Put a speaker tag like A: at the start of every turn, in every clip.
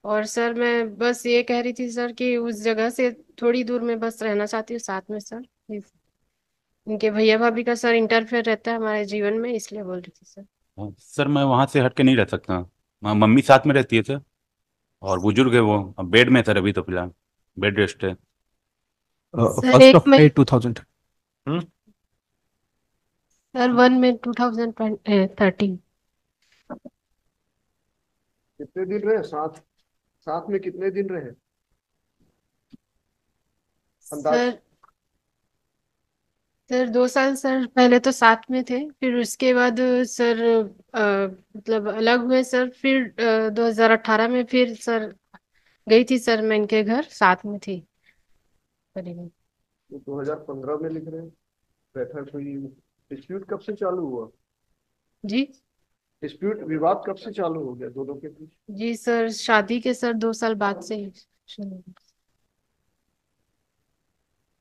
A: और सर मैं बस ये कह रही थी सर कि उस जगह से थोड़ी दूर में बस रहना चाहती हूँ साथ में सर। उनके भैया भाभी का सर इंटरफेयर रहता है हमारे जीवन में, इसलिए बोल रही थी सर।
B: हाँ, सर मैं वहाँ से हट के नहीं रह सकता। मम्मी साथ में रहती है सर। और बुजुर्ग है वो, अब बेड में है सर, अभी तो फिलहाल बेड रेस्ट है।
A: सर
C: फर्स्ट
A: एक
C: ऑफ
A: में
C: मई 2000।
B: हम्म।
A: सर 1 में 2013।
D: कितने दिन रहे साथ? साथ में कितने दिन रहे? अंदाज।
A: सर 2 साल सर पहले तो साथ में थे, फिर उसके बाद सर मतलब अलग हुए सर। फिर 2018 में फिर सर गई थी सर, मैं इनके घर साथ में थी करीबन।
D: तो 2015 में लिख रहे हैं। बैठा कोई डिस्प्यूट कब से चालू हुआ?
A: जी।
D: डिस्प्यूट विवाद कब से चालू हो गया दोनों के बीच?
A: जी सर शादी के सर 2 साल बाद से ही शुरू हुआ।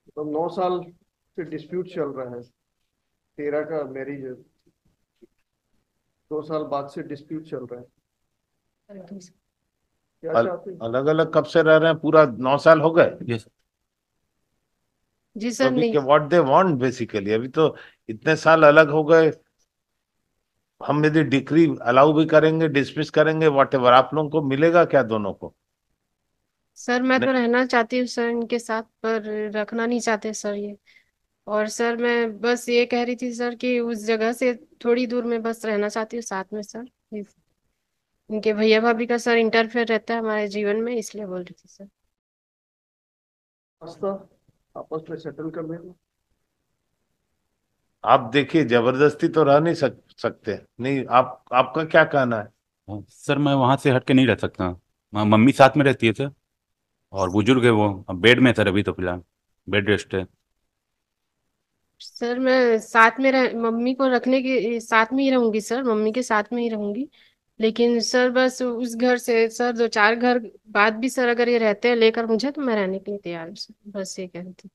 D: तो 9 साल से डिस्प्यूट चल रहा है। 13 का मैरिज है। 2 साल बाद से डिस्प्यूट चल रहा है। क्या चाहते हैं?
E: अलग अलग कब से रह रहे हैं? पूरा 9 साल हो गए?
B: ये
A: जी
E: तो
A: सर
E: अभी
A: नहीं।
E: के व्हाट दे वांट बेसिकली, अभी तो इतने साल अलग हो गए। हम यदि डिक्री अलाउ भी करेंगे, डिसमिस करेंगे, वॉट एवर, आप लोगों को मिलेगा क्या दोनों को?
A: सर मैं
E: नहीं,
A: तो रहना चाहती हूँ सर इनके साथ, पर रखना नहीं चाहते सर ये। और सर मैं बस ये कह रही थी सर कि उस जगह से थोड़ी दूर में बस रहना चाहती हूँ साथ में सर। इनके भैया भाभी का सर इंटरफेयर रहता है हमारे जीवन में, इसलिए बोल रही थी सर।
D: रास्ता आपस में सेटल कर देना।
E: आप देखिए, जबरदस्ती तो रह नहीं सकते। नहीं, आप आपका क्या कहना है?
B: हाँ, सर मैं वहाँ से हट के नहीं रह सकता। मम्मी साथ में रहती है सर। और बुजुर्ग है वो, अब बेड में है सर, अभी तो फिलहाल बेड रेस्ट है।
A: सर मैं साथ में मम्मी को रखने के साथ में ही रहूंगी सर, मम्मी के साथ में ही रहूंगी। लेकिन सर बस उस घर से सर 2-4 घर बाद भी सर अगर ये रहते हैं लेकर मुझे, तो मैं रहने के लिए तैयार हूँ सर, बस ये कह रही थी।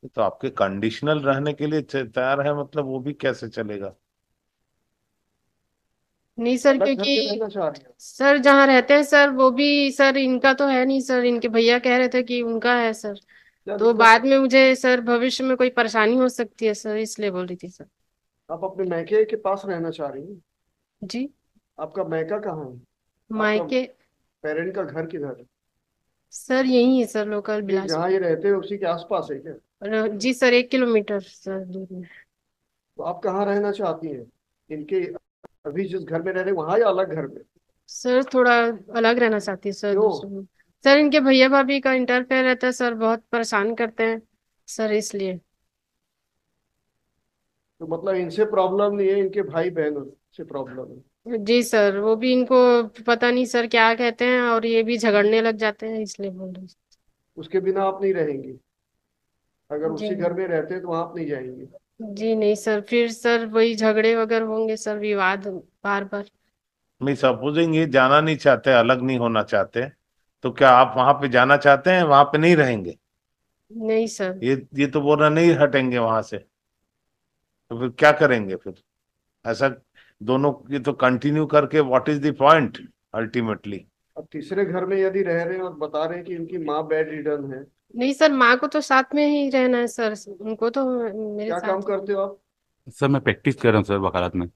E: तो आपके कंडीशनल रहने के लिए तैयार है, मतलब वो भी कैसे चलेगा?
A: नहीं सर,
D: अलग घर में
A: क्योंकि
D: रहना चाह रही हैं?
A: सर जहाँ रहते हैं सर वो भी सर इनका तो है नहीं सर, इनके भैया कह रहे थे कि उनका है सर।
D: क्या
A: तो
D: दिक्कत
A: बाद
D: है?
A: में मुझे सर भविष्य में कोई परेशानी हो सकती है सर, इसलिए बोल रही थी सर।
D: आप अपने मैके के पास रहना चाह रही हैं?
A: जी।
D: आपका मैका कहाँ है? आपका
A: मायके
D: पेरेंट का घर किधर है?
A: सर यही है सर, लोकल
D: ये जहाँ
A: बिलासपुर।
D: ये रहते हैं उसी के आसपास है क्या?
A: जी सर 1 किलोमीटर सर दूर में।
D: तो आप कहाँ रहना चाहती हैं? इनके अभी जिस घर में रह रहे हैं वहां या अलग घर में?
A: सर थोड़ा अलग रहना चाहती है सर,
D: क्यों?
A: दूसरे में। सर इनके भैया भाभी का इंटरफेयर रहता है सर, बहुत परेशान करते हैं सर, इसलिए।
D: तो मतलब इनसे प्रॉब्लम नहीं है, इनके भाई बहनों से प्रॉब्लम है?
A: जी सर वो भी इनको पता नहीं सर क्या कहते हैं, और ये भी झगड़ने लग जाते हैं, इसलिए बोल रही
D: उसके बिना आप नहीं रहेंगी? अगर
A: हूँ। जी
D: उसी घर में रहते हैं तो वहां आप नहीं जाएंगी?
A: जी नहीं सर, फिर सर वही झगड़े वगैरह होंगे सर, विवाद बार बार।
E: मैं सपोजिंग ये जाना नहीं चाहते, अलग नहीं होना चाहते, तो क्या आप वहां पे जाना चाहते हैं, वहां पे नहीं रहेंगे?
A: नहीं सर।
E: ये तो बोल रहा नहीं हटेंगे वहां से। तो फिर क्या करेंगे फिर? ऐसा दोनों ये तो कंटिन्यू करके what is the point ultimately?
D: अब तीसरे घर में यदि रह रहे हैं और बता रहे हैं कि इनकी माँ बेड रिडन है।
A: नहीं सर, माँ को तो साथ में ही रहना है सर, उनको तो मेरे
D: क्या काम
A: साथ ही।
D: करते हो आप?
B: सर मैं प्रैक्टिस कर रहा हूँ सर वकालत में।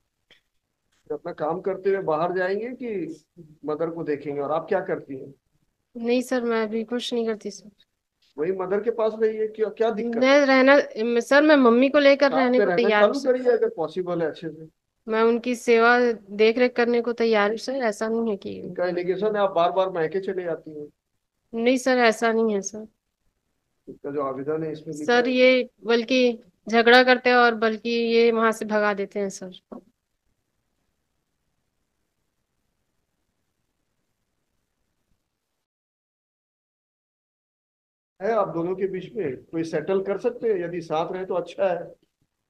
D: अपना काम करते हुए बाहर जाएंगे कि मदर को देखेंगे? और आप क्या करती हैं?
A: नहीं सर मैं अभी कुछ नहीं करती सर।
D: वही मदर के पास रहिए, क्या क्या दिक्कत
A: मैं
D: है?
A: सर मैं मम्मी को लेकर
D: साथ
A: रहने
D: में
A: को
D: रहना
A: तैयार हूँ
D: चालू
A: सर।
D: करिए अगर पॉसिबल है अच्छे से।
A: मैं उनकी सेवा देख रेख करने को तैयार हूँ सर, ऐसा नहीं है कि।
D: इनका एलिगेशन है आप बार बार मायके चले जाती हैं।
A: नहीं सर ऐसा नहीं है सर।
D: इसका जो आवेदन है इसमें लिखा
A: सर
D: है।
A: ये बल्कि झगड़ा करते हैं, और बल्कि ये वहां से भगा देते हैं सर।
D: है आप दोनों के बीच में कोई सेटल कर सकते हैं? यदि साथ रहे तो अच्छा है,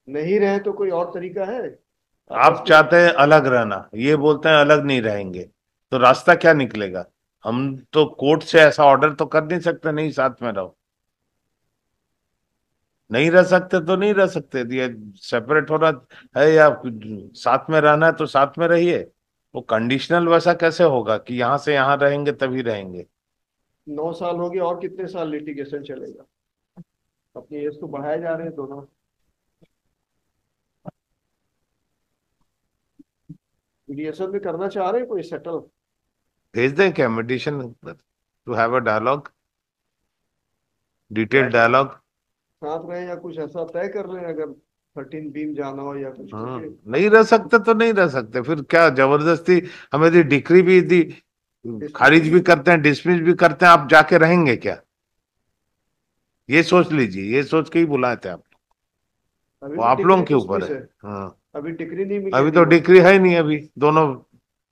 D: नहीं रहे तो कोई और तरीका है आपस
E: आप
D: में?
E: चाहते हैं अलग रहना, ये बोलते हैं अलग नहीं रहेंगे, तो रास्ता क्या निकलेगा? हम तो कोर्ट से ऐसा ऑर्डर तो कर नहीं सकते नहीं साथ में रहो। नहीं रह सकते तो नहीं रह सकते, ये सेपरेट होना है, या साथ में रहना है तो साथ में रहिए। वो कंडीशनल वैसा कैसे होगा कि यहाँ से यहाँ रहेंगे तभी रहेंगे?
D: 9 साल हो गए, और कितने साल लिटिगेशन चलेगा? अपनी एज तो बढ़ाए जा रहे हैं दोनों। मीडिएशन में करना चाह रहे हैं कोई सेटल?
E: भेज दें क्या meditation to have a dialogue, detailed dialogue?
D: साथ रहे या कुछ ऐसा तय कर लें, अगर 13 बीम जाना हो या कुछ, क्योंकि
E: नहीं रह सकते तो नहीं रह सकते, फिर क्या जबरदस्ती हमें यदि डिक्री भी यदि खारिज भी करते हैं, डिसमिस भी करते हैं, आप जाके रहेंगे क्या? ये सोच लीजिए, ये सोच के ही बुलाए थे आप।
D: अभी
E: वो
D: भी
E: आप
D: डिग्री
E: लोगों के ऊपर
D: डिसमिस
E: है।
D: है।
E: हाँ,
D: अभी डिग्री नहीं मिली
E: अभी
D: है
E: तो
D: तीनों को।
E: डिग्री है ही नहीं, अभी दोनों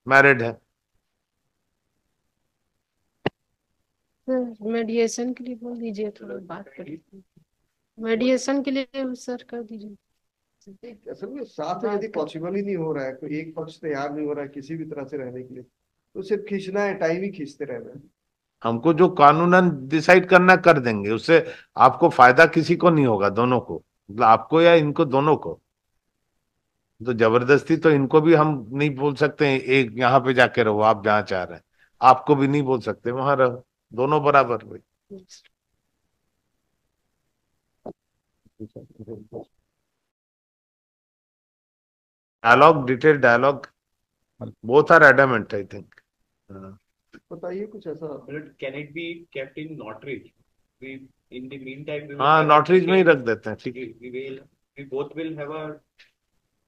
E: मैरिड है।
A: सर मेडिएशन के लिए बोल दीजिए, थोड़ा बात कर मेडिएशन के लिए सर कर दीजिए।
D: असल में साथ में यदि पॉसिबल ही नहीं हो रहा है, कोई एक पक्ष तैयार नहीं हो रहा है किसी भी तरह से रहने के लिए, तो सिर्फ खींचना है, टाइम ही खींचते रहना है।
E: हमको जो कानूनन डिसाइड करना कर देंगे, उससे आपको फायदा किसी को नहीं होगा, दोनों को, मतलब आपको या इनको, दोनों को। तो जबरदस्ती तो इनको भी हम नहीं बोल सकते हैं एक यहाँ पे जाके रहो, आप जहाँ चाह रहे हैं, आपको भी नहीं बोल सकते वहां रहो, दोनों बराबर भाई। Dialogue, detail dialogue, both are adamant I think.
D: बताइए कुछ ऐसा।
C: But can it be kept in notary? We, in the meantime, we will
E: हाँ,
C: have a
E: नोटरीज में ही
C: detailed-
E: रख देते हैं, ठीक है।
C: we both will have a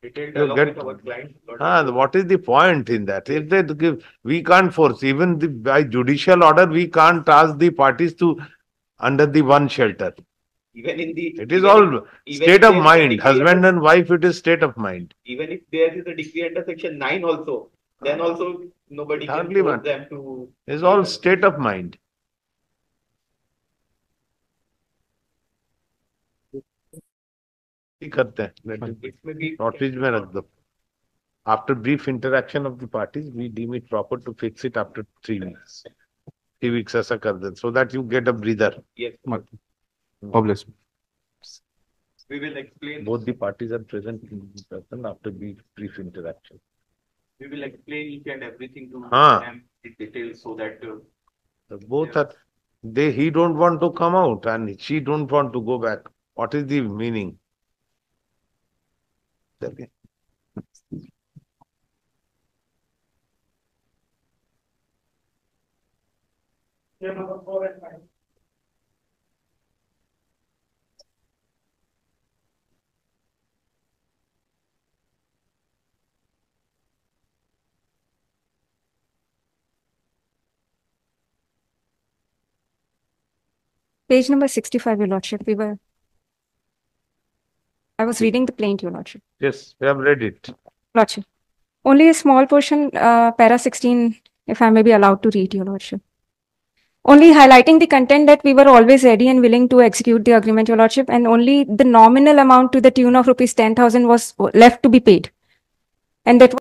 C: detailed
E: You
C: dialogue
E: get,
C: with our client.
E: हाँ, what is the point in that? If they give, we can't force, even by judicial order, we can't ask the parties to under the one shelter.
C: Even in the
E: It is
C: even
E: all
C: if- even
E: state
C: if
E: of
C: there is a
E: mind.
C: decree
E: Husband
C: under-
E: and wife, it is state of mind.
C: even if there is a decree under section 9 also, then also nobody can
E: Hardly
C: force
E: one.
C: them to.
E: It is all state of mind. करते हैं,
C: It may be
E: notice में रख दो। After brief interaction of the parties, we deem it proper to fix it after 3 weeks. 3 weeks ऐसा कर दे, so that you get a breather.
C: yes.
B: Obvious.
C: We will explain.
E: Both the parties are present in person after brief interaction.
C: We will explain each and everything to
E: हाँ.
C: them in detail so that
E: Both are, he don't want to come out and she don't want to go back. What is the meaning? Okay.
F: Page number 65, Your Lordship. I was reading the plaint, Your Lordship.
E: Yes, we have read it.
F: Lordship. Only a small portion, para 16, if I may be allowed to read, Your Lordship. Only highlighting the content that we were always ready and willing to execute the agreement, Your Lordship, and only the nominal amount to the tune of rupees 10,000 was left to be paid. And that